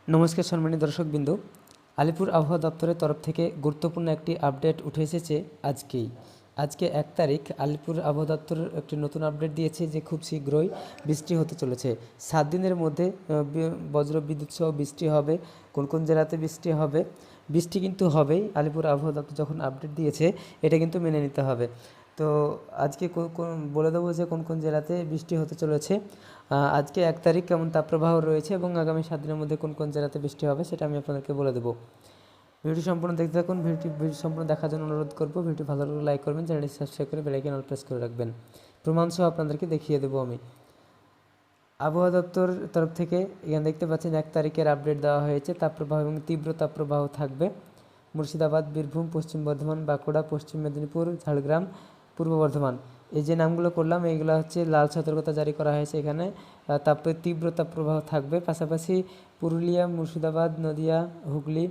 নমস্কার সম্মানিত দর্শকবৃন্দ, আলিপুর আবহাওয়া দপ্তরের তরফ থেকে গুরুত্বপূর্ণ একটি আপডেট উঠে এসেছে আজকে 1 তারিখ। আলিপুর আবহাওয়া দপ্তর একটি নতুন আপডেট দিয়েছে যে খুব শীঘ্রই বৃষ্টি হতে চলেছে। 7 দিনের মধ্যে বজ্র বিদ্যুৎ সহ বৃষ্টি হবে। কোন কোন জেলাতে বৃষ্টি হবে? বৃষ্টি কিন্তু হবেই। আলিপুর আবহাওয়া দপ্তর যখন আপডেট দিয়েছে এটা কিন্তু মেনে নিতে হবে। তো আজকে বলে দেবো যে কোন কোন জেলাতে বৃষ্টি হতে চলেছে। আজকে 1 তারিখ কেমন তাপপ্রবাহ রয়েছে এবং আগামী 7 দিনের মধ্যে কোন কোন জেলাতে বৃষ্টি হবে সেটা আমি আপনাদেরকে বলে দেবো। ভিডিওটি সম্পূর্ণ দেখতে থাকুন। ভিডিও সম্পূর্ণ দেখার জন্য অনুরোধ করবো। ভিডিওটি ভালো লাগলে লাইক করবেন, চ্যানেলটি সাবস্ক্রাইব করে বেল আইকন অল প্রেস করে রাখবেন। প্রমাণসহ আপনাদেরকে দেখিয়ে দেবো আমি। আবহাওয়া দপ্তর তরফ থেকে এখানে দেখতে পাচ্ছেন 1 তারিখের আপডেট দেওয়া হয়েছে। তাপপ্রবাহ এবং তীব্র তাপপ্রবাহ থাকবে মুর্শিদাবাদ, বীরভূম, পশ্চিম বর্ধমান, বাঁকুড়া, পশ্চিম মেদিনীপুর, ঝাড়গ্রাম, পূর্ব বর্ধমান। এই যে নামগুলো করলাম এইগুলো হচ্ছে লাল সতর্কতা জারি করা হয়েছে। এখানে তীব্র তাপপ্রবাহ থাকবে। পাশাপাশি পুরুলিয়া, মুর্শিদাবাদ, নদিয়া, হুগলি,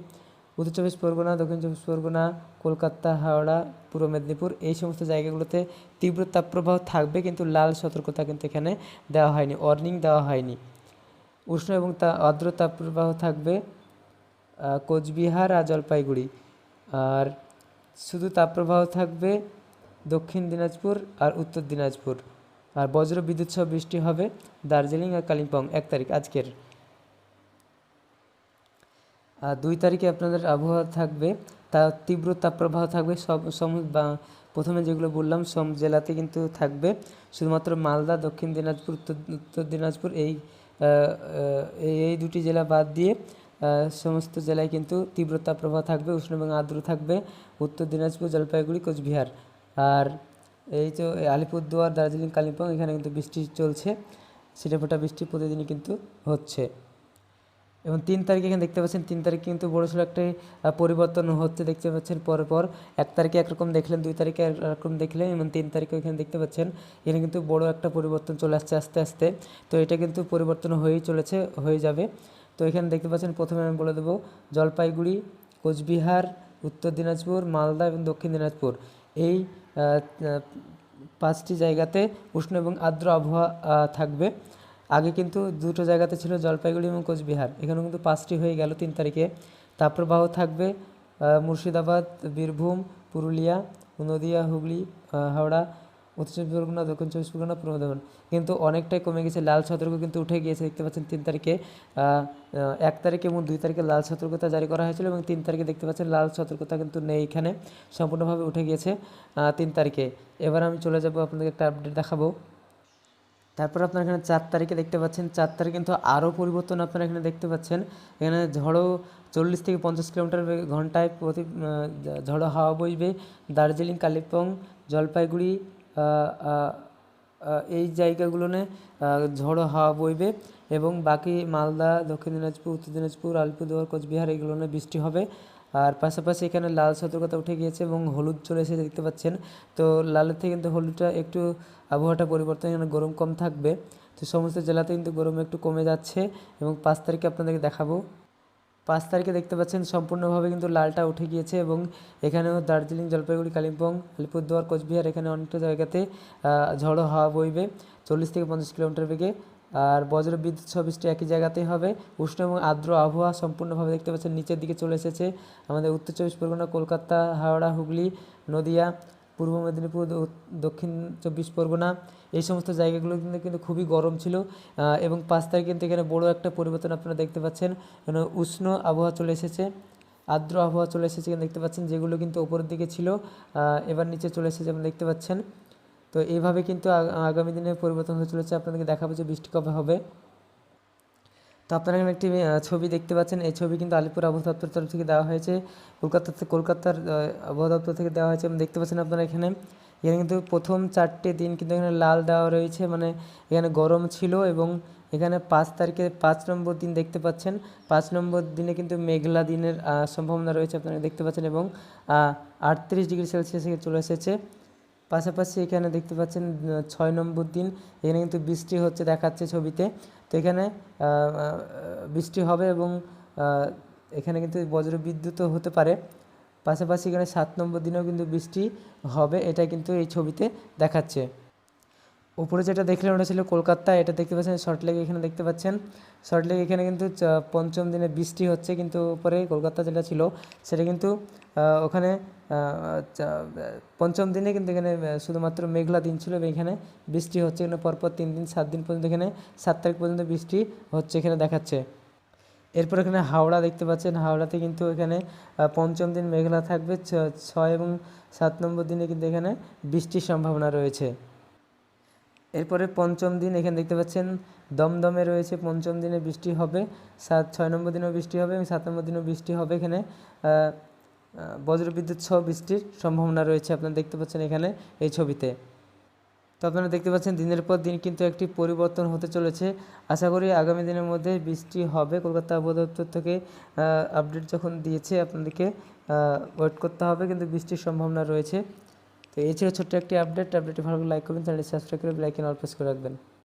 উত্তর চব্বিশ পরগনা, দক্ষিণ চব্বিশ পরগনা, কলকাতা, হাওড়া, পূর্ব মেদিনীপুর, এই সমস্ত জায়গাগুলোতে তীব্র তাপপ্রবাহ থাকবে, কিন্তু লাল সতর্কতা কিন্তু এখানে দেওয়া হয়নি, ওয়ার্নিং দেওয়া হয়নি। উষ্ণ এবং আর্দ্র তাপপ্রবাহ থাকবে কোচবিহার আর জলপাইগুড়ি। আর শুধু তাপপ্রবাহ থাকবে দক্ষিণ দিনাজপুর আর উত্তর দিনাজপুর। আর বজ্র বিদ্যুৎ সহ বৃষ্টি হবে দার্জিলিং আর কালিম্পং 1 তারিখ আজকের। আর 2 তারিখে আপনাদের আবহাওয়া থাকবে তীব্র তাপপ্রবাহ থাকবে প্রথমে যেগুলো বললাম সব জেলাতে কিন্তু থাকবে। শুধুমাত্র মালদা, দক্ষিণ দিনাজপুর, উত্তর দিনাজপুর এই দুটি জেলা বাদ দিয়ে সমস্ত জেলায় কিন্তু তীব্র তাপপ্রবাহ থাকবে। উষ্ণ এবং আর্দ্র থাকবে উত্তর দিনাজপুর, জলপাইগুড়ি, কোচবিহার। আর এই তো আলিপুরদুয়ার, দার্জিলিং, কালিম্পং, এখানে কিন্তু বৃষ্টি চলছে। ছিটেফোঁটা বৃষ্টি প্রতিদিনই কিন্তু হচ্ছে। এবং 3 তারিখে এখানে দেখতে পাচ্ছেন 3 তারিখ কিন্তু বড়সড় একটা পরিবর্তন হচ্ছে দেখতে পাচ্ছেন। পর 1 তারিখে একরকম দেখলেন, 2 তারিখে একরকম দেখলেন, এবং 3 তারিখে এখানে দেখতে পাচ্ছেন এখানে কিন্তু বড় একটা পরিবর্তন চলে আসছে আস্তে আস্তে। তো এটা কিন্তু পরিবর্তন হয়ে যাবে। তো এখানে দেখতে পাচ্ছেন প্রথমে আমি বলে দেবো জলপাইগুড়ি, কোচবিহার, উত্তর দিনাজপুর, মালদা এবং দক্ষিণ দিনাজপুর, এই 5টি জায়গাতে উষ্ণ এবং আর্দ্র আবহাওয়া থাকবে। আগে কিন্তু 2টো জায়গাতে ছিল জলপাইগুড়ি এবং কোচবিহার, এখানেও কিন্তু 5টি হয়ে গেল 3 তারিখে। তাপপ্রবাহ থাকবে মুর্শিদাবাদ, বীরভূম, পুরুলিয়া, নদিয়া, হুগলি, হাওড়া, উত্তর চব্বিশ পরগনা, দক্ষিণ চব্বিশ পরগনা, পূর্ব বর্ধমান। কিন্তু অনেকটাই কমে গেছে, লাল সতর্ক কিন্তু উঠে গিয়েছে দেখতে পাচ্ছেন 3 তারিখে। 1 তারিখে এবং 2 তারিখে লাল সতর্কতা জারি করা হয়েছিল, এবং 3 তারিখে দেখতে পাচ্ছেন লাল সতর্কতা কিন্তু নেই, এখানে সম্পূর্ণভাবে উঠে গিয়েছে 3 তারিখে। এবার আমি চলে যাব আপনাদেরকে একটা আপডেট দেখাবো। তারপর আপনারা এখানে 4 তারিখে দেখতে পাচ্ছেন, 4 তারিখে কিন্তু আরও পরিবর্তন আপনারা এখানে দেখতে পাচ্ছেন। এখানে ঝড়ো 40 থেকে 50 কিলোমিটার ঘন্টায় ঝড়ো হাওয়া বইবে দার্জিলিং, কালিম্পং, জলপাইগুড়ি, এই জায়গাগুলোনে ঝড়ো হাওয়া বইবে, এবং বাকি মালদা, দক্ষিণ দিনাজপুর, উত্তর দিনাজপুর, আলিপুরদুয়ার, কোচবিহার এইগুলোনে বৃষ্টি হবে। আর পাশাপাশি এখানে লাল সতর্কতা উঠে গিয়েছে এবং হলুদ চলে এসে দেখতে পাচ্ছেন। তো লালের থেকে কিন্তু হলুদটা একটু আবহাওয়াটা পরিবর্তন, এখানে গরম কম থাকবে। তো সমস্ত জেলাতে কিন্তু গরম একটু কমে যাচ্ছে, এবং 5 তারিখে আপনাদেরকে দেখাবো। 5 তারিখে দেখতে পাচ্ছেন সম্পূর্ণভাবে কিন্তু লালটা উঠে গিয়েছে, এবং এখানেও দার্জিলিং, জলপাইগুড়ি, কালিম্পং, আলিপুরদুয়ার, কোচবিহার, এখানে অনেকটা জায়গাতে ঝড়ো হাওয়া বইবে 40 থেকে 50 কিলোমিটার বেগে। আর বজ্র বিদ্যুৎ সহ বৃষ্টি একই জায়গাতেই হবে। উষ্ণ এবং আর্দ্র আবহাওয়া সম্পূর্ণভাবে দেখতে পাচ্ছেন নিচের দিকে চলে এসেছে আমাদের উত্তর চব্বিশ পরগনা, কলকাতা, হাওড়া, হুগলি, নদিয়া, পূর্ব মেদিনীপুর, দক্ষিণ চব্বিশ পরগনা, এই সমস্ত জায়গাগুলো কিন্তু খুবই গরম ছিল। এবং 5 তারিখ কিন্তু এখানে বড় একটা পরিবর্তন আপনারা দেখতে পাচ্ছেন। এখানে উষ্ণ আবহাওয়া চলে এসেছে, আর্দ্র আবহাওয়া চলে এসেছে এখানে দেখতে পাচ্ছেন, যেগুলো কিন্তু ওপরের দিকে ছিল এবার নিচে চলে এসেছে যেমন দেখতে পাচ্ছেন। তো এইভাবে কিন্তু আগামী দিনে পরিবর্তন হতে চলেছে। আপনাদেরকে দেখাবো যে বৃষ্টি কবে হবে। তো আপনারা এখানে একটি ছবি দেখতে পাচ্ছেন, এই ছবি কিন্তু আলিপুর আবহাওয়া দপ্তরের তরফ থেকে দেওয়া হয়েছে, কলকাতার আবহাওয়া দপ্তর থেকে দেওয়া হয়েছে। এবং দেখতে পাচ্ছেন আপনারা এখানে কিন্তু প্রথম 4টে দিন কিন্তু এখানে লাল দেওয়া রয়েছে, মানে এখানে গরম ছিল। এবং এখানে 5 তারিখে 5 নম্বর দিন দেখতে পাচ্ছেন, 5 নম্বর দিনে কিন্তু মেঘলা দিনের সম্ভাবনা রয়েছে আপনারা দেখতে পাচ্ছেন, এবং 38 ডিগ্রি সেলসিয়াসে চলে এসেছে। পাশাপাশি এখানে দেখতে পাচ্ছেন 6 নম্বর দিন, এখানে কিন্তু বৃষ্টি হচ্ছে দেখাচ্ছে ছবিতে। তো এখানে বৃষ্টি হবে, এবং এখানে কিন্তু বজ্র বিদ্যুৎও হতে পারে। পাশাপাশি এখানে 7 নম্বর দিনেও কিন্তু বৃষ্টি হবে, এটা কিন্তু এই ছবিতে দেখাচ্ছে। উপরে যেটা দেখলেন ওটা ছিল কলকাতা, এটা দেখতে পাচ্ছেন সল্টলেক, এখানে দেখতে পাচ্ছেন সল্টলেক, এখানে কিন্তু পঞ্চম দিনে বৃষ্টি হচ্ছে, কিন্তু উপরে কলকাতা যেটা ছিল সেটা কিন্তু ওখানে পঞ্চম দিনে কিন্তু এখানে শুধুমাত্র মেঘলা দিন ছিল এবং এখানে বৃষ্টি হচ্ছে, এখানে পরপর 3 দিন 7 দিন পর্যন্ত এখানে 7 তারিখ পর্যন্ত বৃষ্টি হচ্ছে এখানে দেখাচ্ছে। এরপর এখানে হাওড়া দেখতে পাচ্ছেন, হাওড়াতে কিন্তু এখানে পঞ্চম দিন মেঘলা থাকবে, 6 এবং 7 নম্বর দিনে কিন্তু এখানে বৃষ্টির সম্ভাবনা রয়েছে। এরপরে পঞ্চম দিন এখানে দেখতে পাচ্ছেন দমদমে রয়েছে, পঞ্চম দিনে বৃষ্টি হবে, 6 নম্বর দিনেও বৃষ্টি হবে এবং 7 নম্বর দিনেও বৃষ্টি হবে, এখানে বজ্রবিদ্যুৎ সহ বৃষ্টির সম্ভাবনা রয়েছে, আপনারা দেখতে পাচ্ছেন এখানে এই ছবিতে। তো আপনারা দেখতে পাচ্ছেন দিনের পর দিন কিন্তু একটি পরিবর্তন হতে চলেছে, আশা করি আগামী দিনের মধ্যে বৃষ্টি হবে। কলকাতা আবহাওয়া দপ্তর থেকে আপডেট যখন দিয়েছে আপনাদেরকে ওয়েট করতে হবে, কিন্তু বৃষ্টির সম্ভাবনা রয়েছে। তো এই ছিল ছোট্ট একটি আপডেট। আপডেটটি ভালো লাগলে লাইক করবেন, চ্যানেলটি সাবস্ক্রাইব করে বেল আইকন অল প্রেস করে রাখবেন।